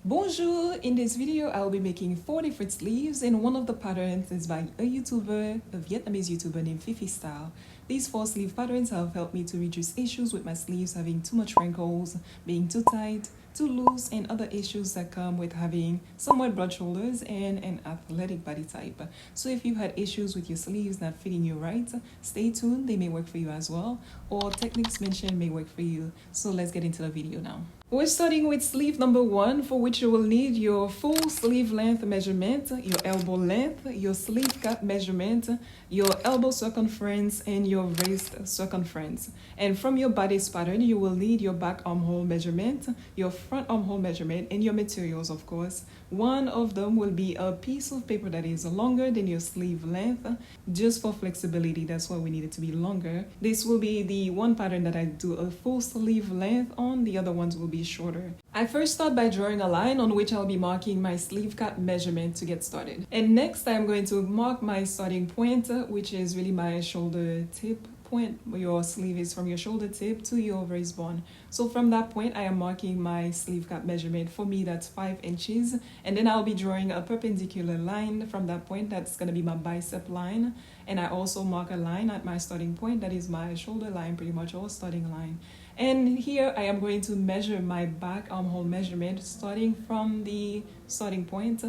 Bonjour! In this video, I'll be making 4 different sleeves, and one of the patterns is by a Vietnamese YouTuber named Fifi Style. These 4 sleeve patterns have helped me to reduce issues with my sleeves having too much wrinkles, being too tight, too loose, and other issues that come with having somewhat broad shoulders and an athletic body type. So if you had issues with your sleeves not fitting you right, stay tuned, they may work for you as well, or techniques mentioned may work for you. So let's get into the video now. We're starting with sleeve number 1, for which you will need your full sleeve length measurement, your elbow length, your sleeve cut measurement, your elbow circumference, and your wrist circumference. And from your bodice pattern, you will need your back armhole measurement, your front armhole measurement, and your materials, of course. One of them will be a piece of paper that is longer than your sleeve length, just for flexibility. That's why we need it to be longer. This will be the one pattern that I do a full sleeve length on, the other ones will be shorter. I first start by drawing a line on which I'll be marking my sleeve cut measurement to get started. And next I'm going to mark my starting point, which is really my shoulder tip point. Your sleeve is from your shoulder tip to your waist bone. So from that point I am marking my sleeve cut measurement. For me that's 5 inches, and then I'll be drawing a perpendicular line from that point. That's going to be my bicep line, and I also mark a line at my starting point. That is my shoulder line, pretty much all starting line. And here I am going to measure my back armhole measurement starting from the starting point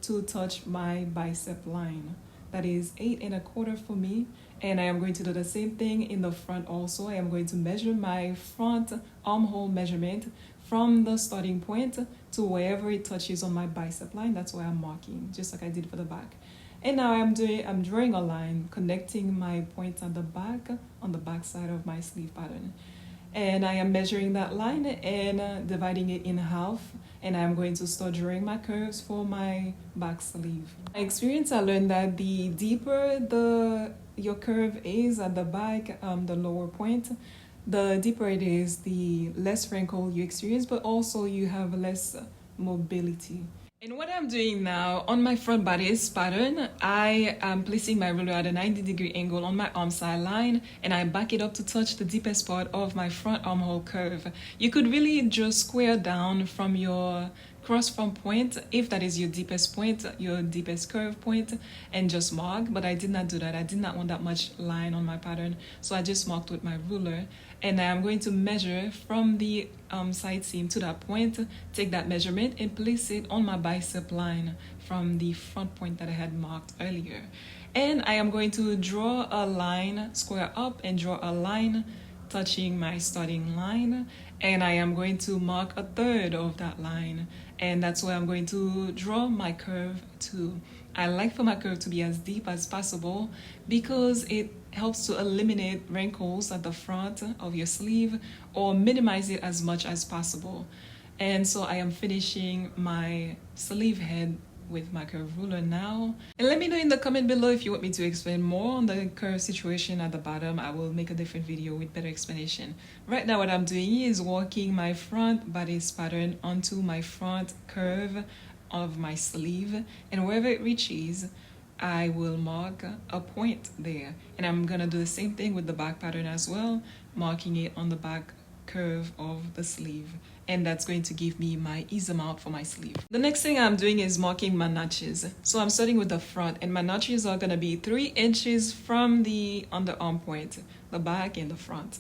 to touch my bicep line. That is 8 1/4 for me. And I am going to do the same thing in the front also. I am going to measure my front armhole measurement from the starting point to wherever it touches on my bicep line. That's where I'm marking, just like I did for the back. And now I'm drawing a line connecting my points on the back side of my sleeve pattern. And I am measuring that line and dividing it in half, and I'm going to start drawing my curves for my back sleeve. My experience, I learned that the deeper your curve is at the back, the lower point, the deeper it is, the less wrinkle you experience, but also you have less mobility. And what I'm doing now on my front bodice pattern, I am placing my ruler at a 90-degree angle on my arm side line, and I back it up to touch the deepest part of my front armhole curve. You could really just square down from your cross front point, if that is your deepest point, your deepest curve point, and just mark, but I did not do that. I did not want that much line on my pattern, so I just marked with my ruler. And I'm going to measure from the side seam to that point, take that measurement and place it on my bicep line from the front point that I had marked earlier. And I am going to draw a line, square up and draw a line touching my starting line, and I am going to mark a third of that line, and that's where I'm going to draw my curve to. I like for my curve to be as deep as possible because it helps to eliminate wrinkles at the front of your sleeve or minimize it as much as possible. And so I am finishing my sleeve head with my curve ruler now. And let me know in the comment below if you want me to explain more on the curve situation at the bottom. I will make a different video with better explanation. Right now what I'm doing is walking my front bodice pattern onto my front curve of my sleeve, and wherever it reaches I will mark a point there. And I'm gonna do the same thing with the back pattern as well, marking it on the back curve of the sleeve, and that's going to give me my ease amount for my sleeve. The next thing I'm doing is marking my notches. So I'm starting with the front, and my notches are gonna be 3 inches from the underarm point, the back and the front.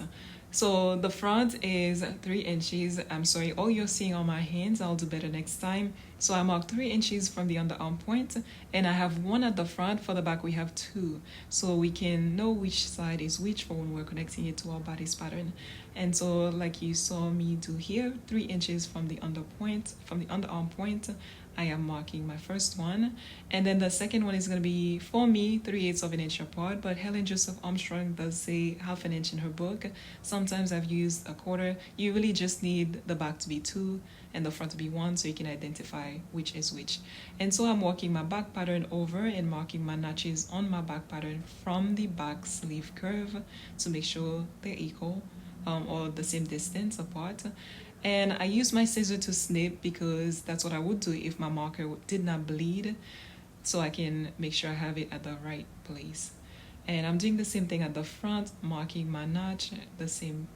So the front is 3 inches. I'm sorry, all you're seeing on my hands, I'll do better next time. So I marked 3 inches from the underarm point, and I have 1 at the front. For the back we have 2, so we can know which side is which for when we're connecting it to our bodice pattern. And so like you saw me do here, 3 inches from the underarm point, I am marking my first one. And then the second one is going to be, for me, 3/8 of an inch apart, but Helen Joseph Armstrong does say 1/2 inch in her book. Sometimes I've used 1/4. You really just need the back to be 2 and the front to be 1, so you can identify which is which. And so I'm walking my back pattern over and marking my notches on my back pattern from the back sleeve curve to make sure they're equal, or the same distance apart. And I use my scissor to snip because that's what I would do if my marker did not bleed, so I can make sure I have it at the right place. And I'm doing the same thing at the front, marking my notch the same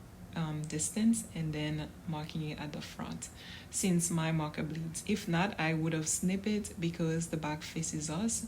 distance and then marking it at the front since my marker bleeds. If not, I would have snipped it because the back faces us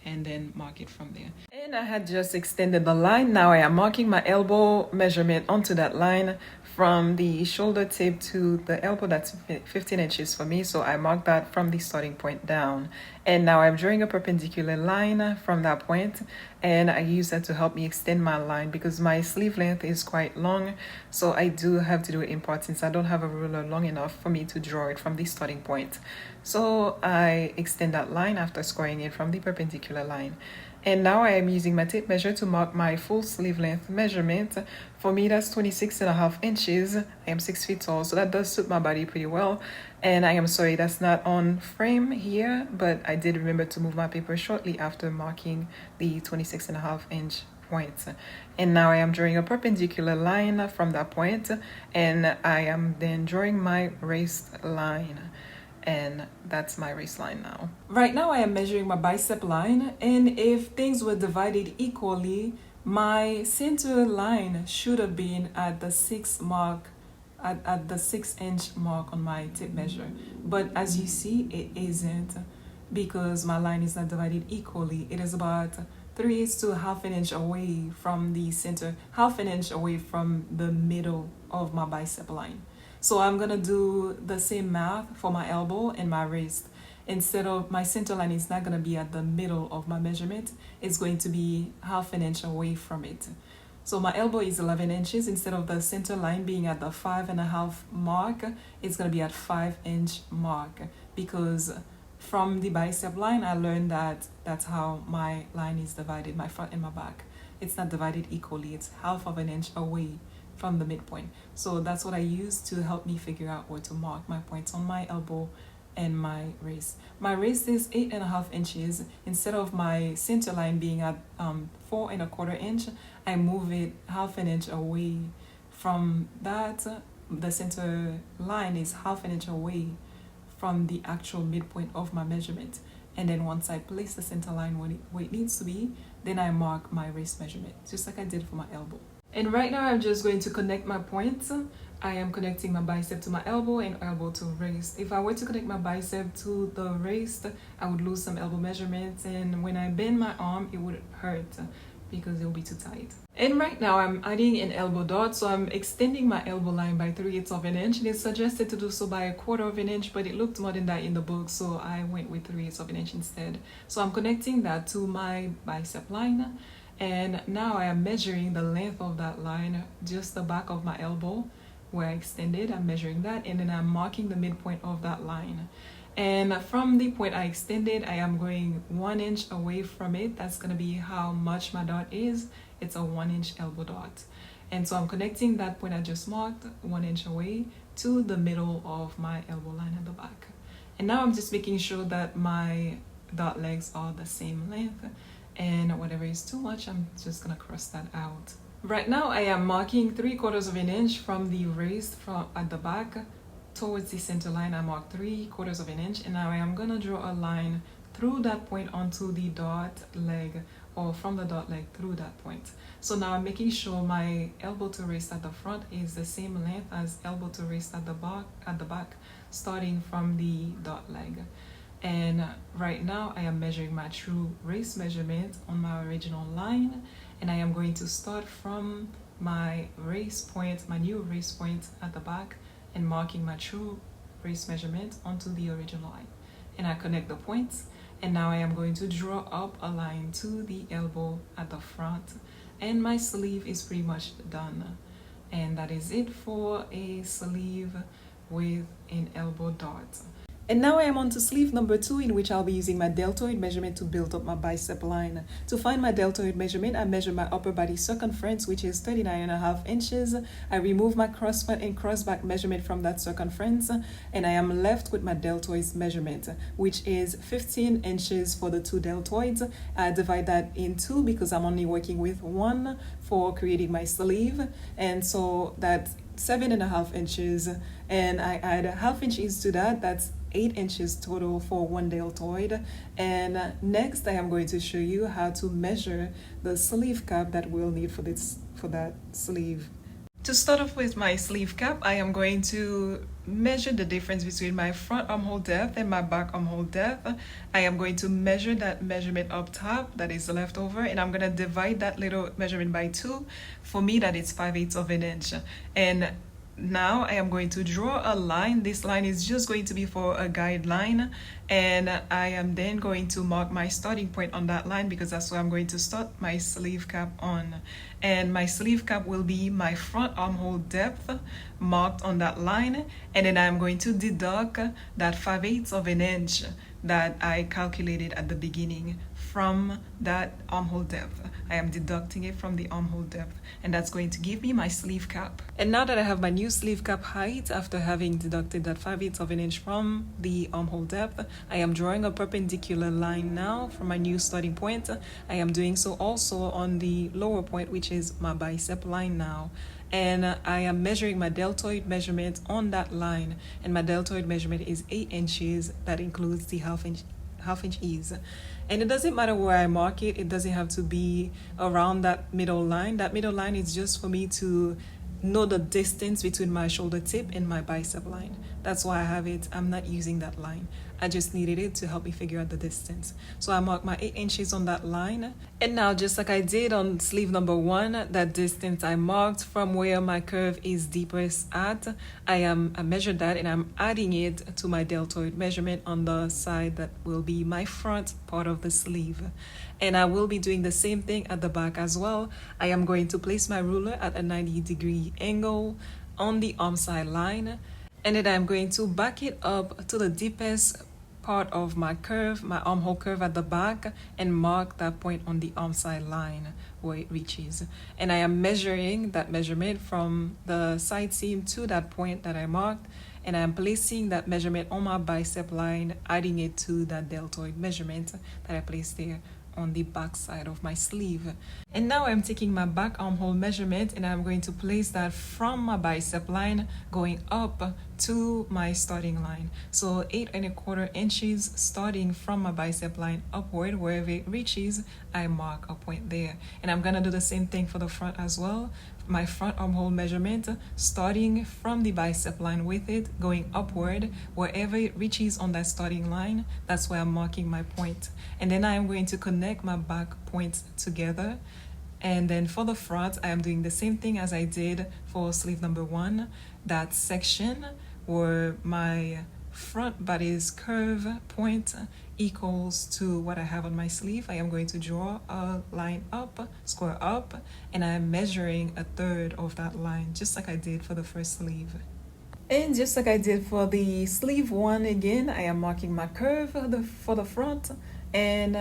and then mark it from there. And I had just extended the line. Now I am marking my elbow measurement onto that line from the shoulder tip to the elbow. That's 15 inches for me, so I marked that from the starting point down. And now I'm drawing a perpendicular line from that point, and I use that to help me extend my line because my sleeve length is quite long, so I do have to do it in parts since I don't have a ruler long enough for me to draw it from the starting point. So I extend that line after scoring it from the perpendicular line. And now I am using my tape measure to mark my full sleeve length measurement. For me, that's 26.5 inches. I am 6 feet tall, so that does suit my body pretty well. And I am sorry that's not on frame here, but I did remember to move my paper shortly after marking the 26.5 inch point. And now I am drawing a perpendicular line from that point, and I am then drawing my waist line. And that's my waistline now. Right now I am measuring my bicep line, and if things were divided equally, my center line should have been at the 6 mark, at the 6-inch mark on my tape measure. But as you see, it isn't because my line is not divided equally. It is about 3/8 to half an inch away from the center, half an inch away from the middle of my bicep line. So I'm gonna do the same math for my elbow and my wrist. Instead of my center line is not gonna be at the middle of my measurement, it's going to be half an inch away from it. So my elbow is 11 inches. Instead of the center line being at the 5.5 mark, it's gonna be at 5-inch mark because from the bicep line, I learned that that's how my line is divided, my front and my back. It's not divided equally, it's half of an inch away from the midpoint. So that's what I use to help me figure out where to mark my points on my elbow and my wrist. My wrist is 8.5 inches. Instead of my center line being at 4.25 inch, I move it half an inch away from that. The center line is half an inch away from the actual midpoint of my measurement. And then once I place the center line where it needs to be, then I mark my wrist measurement, just like I did for my elbow. And right now I'm just going to connect my points. I am connecting my bicep to my elbow and elbow to wrist. If I were to connect my bicep to the wrist, I would lose some elbow measurements, and when I bend my arm, it would hurt because it will be too tight. And right now I'm adding an elbow dart, so I'm extending my elbow line by 3/8 of an inch. And it's suggested to do so by 1/4 of an inch, but it looked more than that in the book, so I went with 3/8 of an inch instead. So I'm connecting that to my bicep line. And now I am measuring the length of that line, just the back of my elbow where I extended. I'm measuring that, and then I'm marking the midpoint of that line. And from the point I extended, I am going 1 inch away from it. That's gonna be how much my dart is. It's a 1-inch elbow dart. And so I'm connecting that point I just marked 1 inch away to the middle of my elbow line at the back. And now I'm just making sure that my dart legs are the same length. And whatever is too much, I'm just gonna cross that out. Right now I am marking 3/4 of an inch from the wrist at the back towards the center line. I marked 3/4 of an inch, and now I am gonna draw a line through that point onto the dart leg, or from the dart leg through that point. So now I'm making sure my elbow to wrist at the front is the same length as elbow to wrist at the back, starting from the dart leg. And right now I am measuring my true wrist measurement on my original line, and I am going to start from my wrist point, my new wrist point at the back, and marking my true wrist measurement onto the original line. And I connect the points, and now I am going to draw up a line to the elbow at the front, and my sleeve is pretty much done. And that is it for a sleeve with an elbow dart. And now I am on to sleeve number 2, in which I'll be using my deltoid measurement to build up my bicep line. To find my deltoid measurement, I measure my upper body circumference, which is 39.5 inches. I remove my crossfront and crossback measurement from that circumference, and I am left with my deltoid measurement, which is 15 inches for the 2 deltoids. I divide that in 2 because I'm only working with 1 for creating my sleeve, and so that's 7.5 inches, and I add ½ inches to that. That's 8 inches total for 1 deltoid. And next I am going to show you how to measure the sleeve cap that we'll need for that sleeve. To start off with my sleeve cap, I am going to measure the difference between my front armhole depth and my back armhole depth. I am going to measure that measurement up top that is left over, and I'm going to divide that little measurement by 2. For me, that is 5/8 of an inch. And now I am going to draw a line. This line is just going to be for a guideline, and I am then going to mark my starting point on that line because that's where I'm going to start my sleeve cap on. And my sleeve cap will be my front armhole depth marked on that line, and then I'm going to deduct that 5/8 of an inch that I calculated at the beginning from that armhole depth. I am deducting it from the armhole depth, and that's going to give me my sleeve cap. And now that I have my new sleeve cap height, after having deducted that 5/8 of an inch from the armhole depth, I am drawing a perpendicular line now from my new starting point. I am doing so also on the lower point, which is my bicep line now. And I am measuring my deltoid measurement on that line, and my deltoid measurement is 8 inches. That includes the half inch ease. And it doesn't matter where I mark it, it doesn't have to be around that middle line. That middle line is just for me to know the distance between my shoulder tip and my bicep line. That's why I have it. I'm not using that line. I just needed it to help me figure out the distance. So I marked my 8 inches on that line. And now, just like I did on sleeve number 1, that distance I marked from where my curve is deepest at, I measured that and I'm adding it to my deltoid measurement on the side that will be my front part of the sleeve. And I will be doing the same thing at the back as well. I am going to place my ruler at a 90-degree angle on the arm side line, and then I'm going to back it up to the deepest part of my curve, my armhole curve at the back, and mark that point on the arm side line where it reaches. And I am measuring that measurement from the side seam to that point that I marked, and I am placing that measurement on my bicep line, adding it to that deltoid measurement that I placed there on the back side of my sleeve. And now I'm taking my back armhole measurement and I'm going to place that from my bicep line going up to my starting line. So 8¼ inches starting from my bicep line upward. Wherever it reaches, I mark a point there. And I'm gonna do the same thing for the front as well. My front armhole measurement starting from the bicep line with it going upward. Wherever it reaches on that starting line, that's where I'm marking my point. And then I am going to connect my back points together. And then for the front, I am doing the same thing as I did for sleeve number 1. That section where my front body's curve point equals to what I have on my sleeve, I am going to draw a line up, square up, and I am measuring 1/3 of that line, just like I did for the first sleeve. And just like I did for the sleeve 1, again, I am marking my curve for the front, and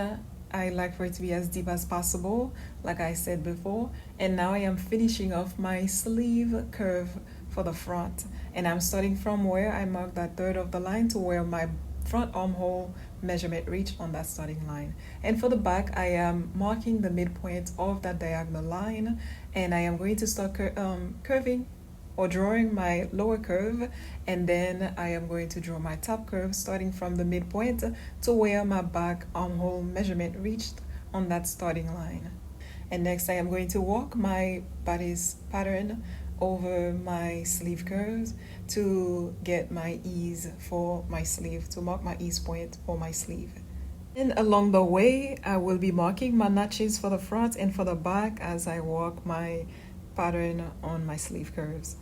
I like for it to be as deep as possible, like I said before. And now I am finishing off my sleeve curve for the front. And I'm starting from where I marked that 1/3 of the line to where my front armhole measurement reached on that starting line. And for the back, I am marking the midpoint of that diagonal line. And I am going to start curving or drawing my lower curve, and then I am going to draw my top curve starting from the midpoint to where my back armhole measurement reached on that starting line. And next I am going to walk my body's pattern over my sleeve curves to get my ease for my sleeve, to mark my ease point for my sleeve. And along the way, I will be marking my notches for the front and for the back as I walk my pattern on my sleeve curves.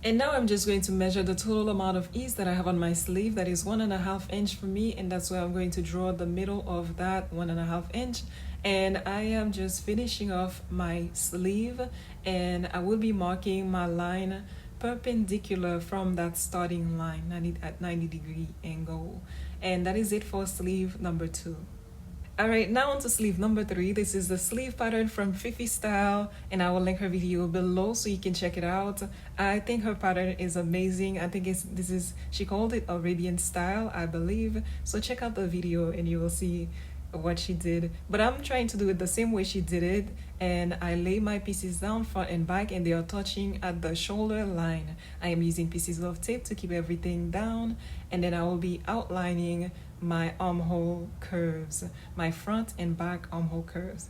And now I'm just going to measure the total amount of ease that I have on my sleeve. That is 1.5 inch for me, and that's where I'm going to draw the middle of that 1.5 inch. And I am just finishing off my sleeve, and I will be marking my line perpendicular from that starting line at 90-degree angle. And that is it for sleeve number 2. Alright, now on to sleeve number 3. This is the sleeve pattern from Fifi Style, and I will link her video below so you can check it out. I think her pattern is amazing. I think she called it Arabian style, I believe. So check out the video and you will see what she did. But I'm trying to do it the same way she did it, and I lay my pieces down front and back, and they are touching at the shoulder line. I am using pieces of tape to keep everything down, and then I will be outlining my armhole curves, my front and back armhole curves.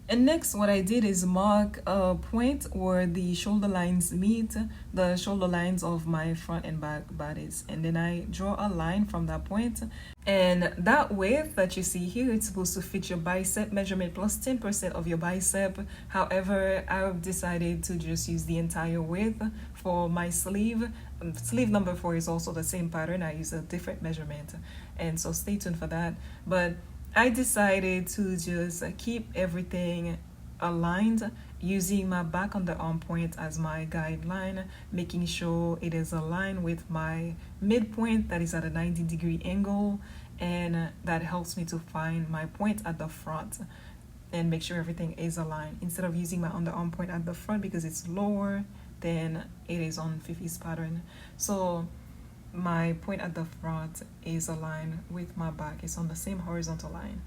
And next, what I did is mark a point where the shoulder lines meet the shoulder lines of my front and back bodies. And then I draw a line from that point. And that width that you see here, it's supposed to fit your bicep measurement plus 10% of your bicep. However, I've decided to just use the entire width for my sleeve. Sleeve number 4 is also the same pattern. I use a different measurement. And so stay tuned for that. But I decided to just keep everything aligned using my back underarm point as my guideline, making sure it is aligned with my midpoint that is at a 90-degree angle, and that helps me to find my point at the front and make sure everything is aligned instead of using my underarm point at the front because it's lower than it is on Fifi's pattern. So my point at the front is aligned with my back. It's on the same horizontal line.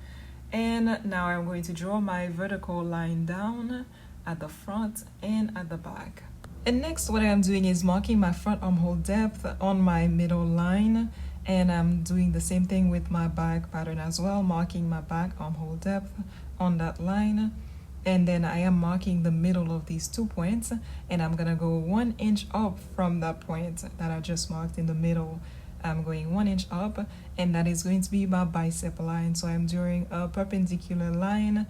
And now I'm going to draw my vertical line down at the front and at the back. And next, what I'm doing is marking my front armhole depth on my middle line. And I'm doing the same thing with my back pattern as well, marking my back armhole depth on that line. And then I am marking the middle of these 2 points, and I'm gonna go 1 inch up from that point that I just marked in the middle. I'm going 1 inch up, and that is going to be my bicep line. So I'm drawing a perpendicular line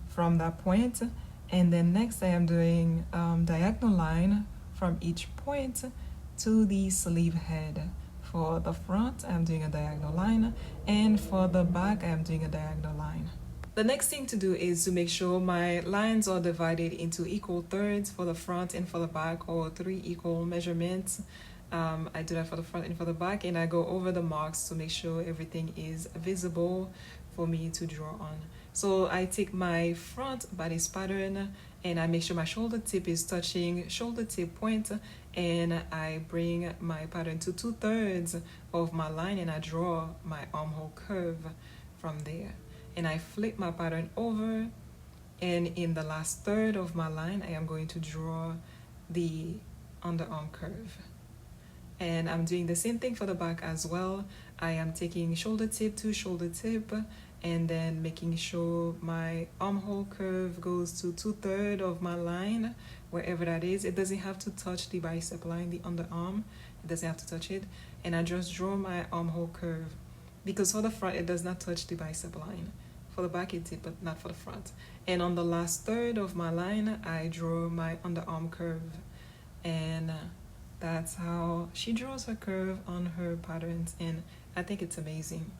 from that point, and then next I am doing diagonal line from each point to the sleeve head. For the front, I'm doing a diagonal line, and for the back, I'm doing a diagonal line. The next thing to do is to make sure my lines are divided into equal thirds for the front and for the back, or 3 equal measurements. I do that for the front and for the back, and I go over the marks to make sure everything is visible for me to draw on. So I take my front body's pattern and I make sure my shoulder tip is touching shoulder tip point, and I bring my pattern to 2/3 of my line, and I draw my armhole curve from there. And I flip my pattern over, and in the last third of my line I am going to draw the underarm curve. And I'm doing the same thing for the back as well. I am taking shoulder tip to shoulder tip, and then making sure my armhole curve goes to 2/3 of my line, wherever that is. It doesn't have to touch the bicep line, the underarm. It doesn't have to touch it. And I just draw my armhole curve, because for the front it does not touch the bicep line. For the back it did, but not for the front. And on the last third of my line, I draw my underarm curve. And that's how she draws her curve on her patterns, and I think it's amazing.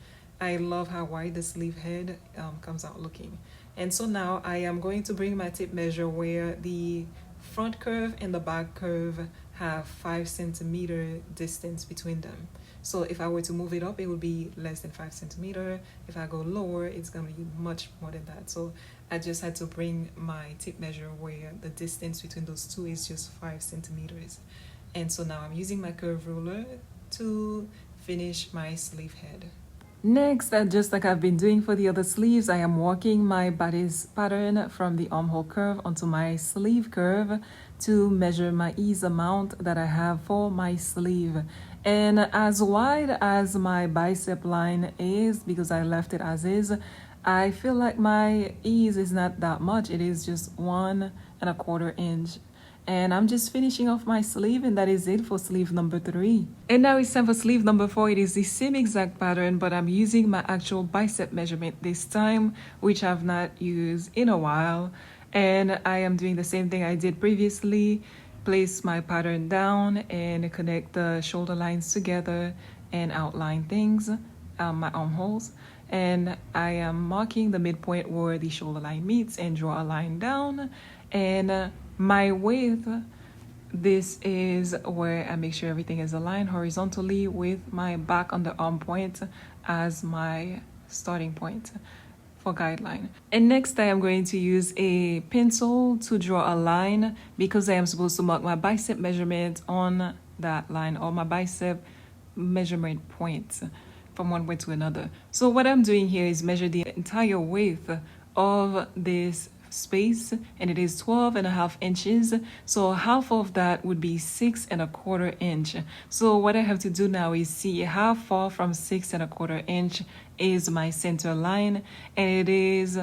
I love how wide the sleeve head comes out looking. And so now I am going to bring my tape measure where the front curve and the back curve have 5 centimeter distance between them. So if I were to move it up, it would be less than 5 centimeter. If I go lower, it's going to be much more than that. So I just had to bring my tape measure where the distance between those two is just 5 centimeters. And so now I'm using my curve ruler to finish my sleeve head. Next, just like I've been doing for the other sleeves, I am walking my body's pattern from the armhole curve onto my sleeve curve to measure my ease amount that I have for my sleeve. And as wide as my bicep line is, because I left it as is, I feel like my ease is not that much. It is just 1¼ inch. And I'm just finishing off my sleeve, and that is it for sleeve number 3. And now it's time for sleeve number 4. It is the same exact pattern, but I'm using my actual bicep measurement this time, which I've not used in a while. And I am doing the same thing I did previously. Place my pattern down and connect the shoulder lines together and outline things, my armholes. And I am marking the midpoint where the shoulder line meets and draw a line down. And my width, this is where I make sure everything is aligned horizontally with my back underarm point as my starting point for guideline. And next I am going to use a pencil to draw a line, because I am supposed to mark my bicep measurement on that line, or my bicep measurement points from one point to another. So what I'm doing here is measure the entire width of this space, and it is 12½ inches. So half of that would be 6¼ inch. So what I have to do now is see how far from 6¼ inch is my center line, and it is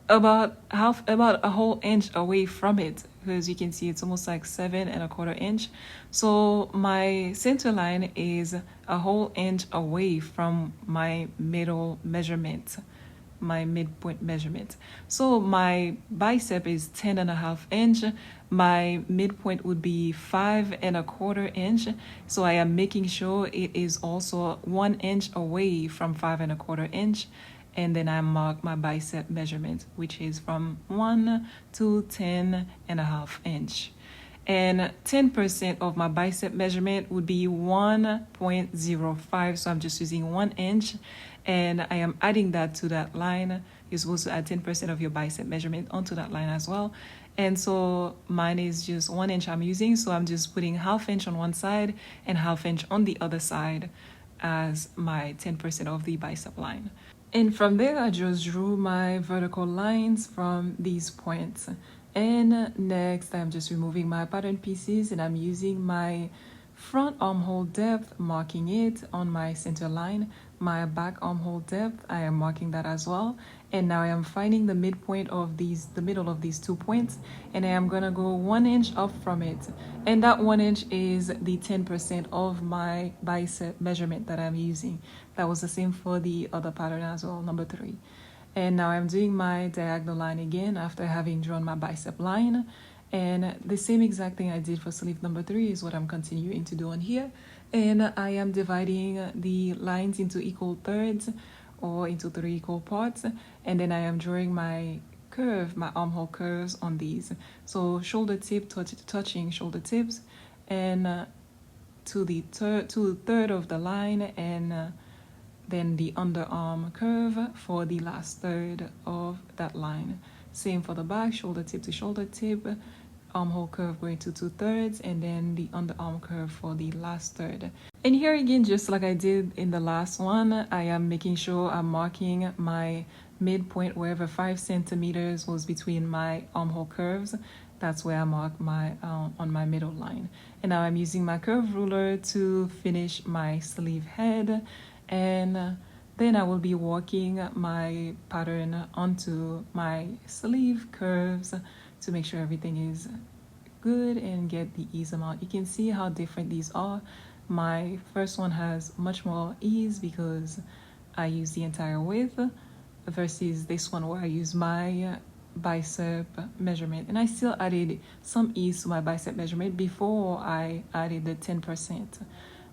about a whole inch away from it, because you can see it's almost like 7.25 inch. So my center line is a whole inch away from my middle measurement, my midpoint measurement. So my bicep is 10.5 inch. My midpoint would be 5.25 inch. So I am making sure it is also 1 inch away from 5.25 inch. And then I mark my bicep measurement, which is from 1 to 10.5 inch. And 10% of my bicep measurement would be 1.05. So I'm just using 1 inch, and I am adding that to that line. You're supposed to add 10% of your bicep measurement onto that line as well. And so mine is just 1 inch I'm using. So I'm just putting 1/2 inch on one side and 1/2 inch on the other side as my 10% of the bicep line. And from there, I just drew my vertical lines from these points. And next, I'm just removing my pattern pieces, and I'm using my front armhole depth, marking it on my center line. My back armhole depth, I am marking that as well. And now I am finding the midpoint of the middle of these 2 points, and I am gonna go 1 inch up from it. And that 1 inch is the 10% of my bicep measurement that I'm using. That was the same for the other pattern as well, number 3. And now I'm doing my diagonal line again after having drawn my bicep line. And the same exact thing I did for sleeve number 3 is what I'm continuing to do on here. And I am dividing the lines into equal thirds, or into 3 equal parts. And then I am drawing my curve, my armhole curves on these. So shoulder tip touching shoulder tips, and to the third of the line, and then the underarm curve for the last third of that line. Same for the back, shoulder tip to shoulder tip, armhole curve going to 2/3, and then the underarm curve for the last third. And here again, just like I did in the last one, I am making sure I'm marking my midpoint wherever 5 centimeters was between my armhole curves. That's where I mark my on my middle line. And now I'm using my curve ruler to finish my sleeve head, and then I will be working my pattern onto my sleeve curves to make sure everything is good and get the ease amount. You can see how different these are. My first one has much more ease because I use the entire width, versus this one where I use my bicep measurement. And I still added some ease to my bicep measurement before I added the 10%.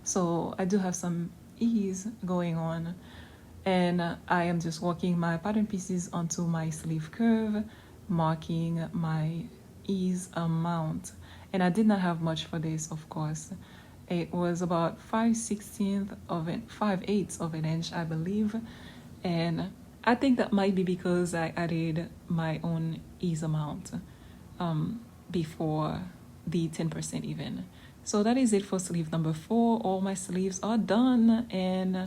So I do have some ease going on. And I am just working my pattern pieces onto my sleeve curve, marking my ease amount. And I did not have much for this, of course. It was about 5/8 of an inch, I believe. And I think that might be because I added my own ease amount before the 10% even. So that is it for sleeve number 4. All my sleeves are done, and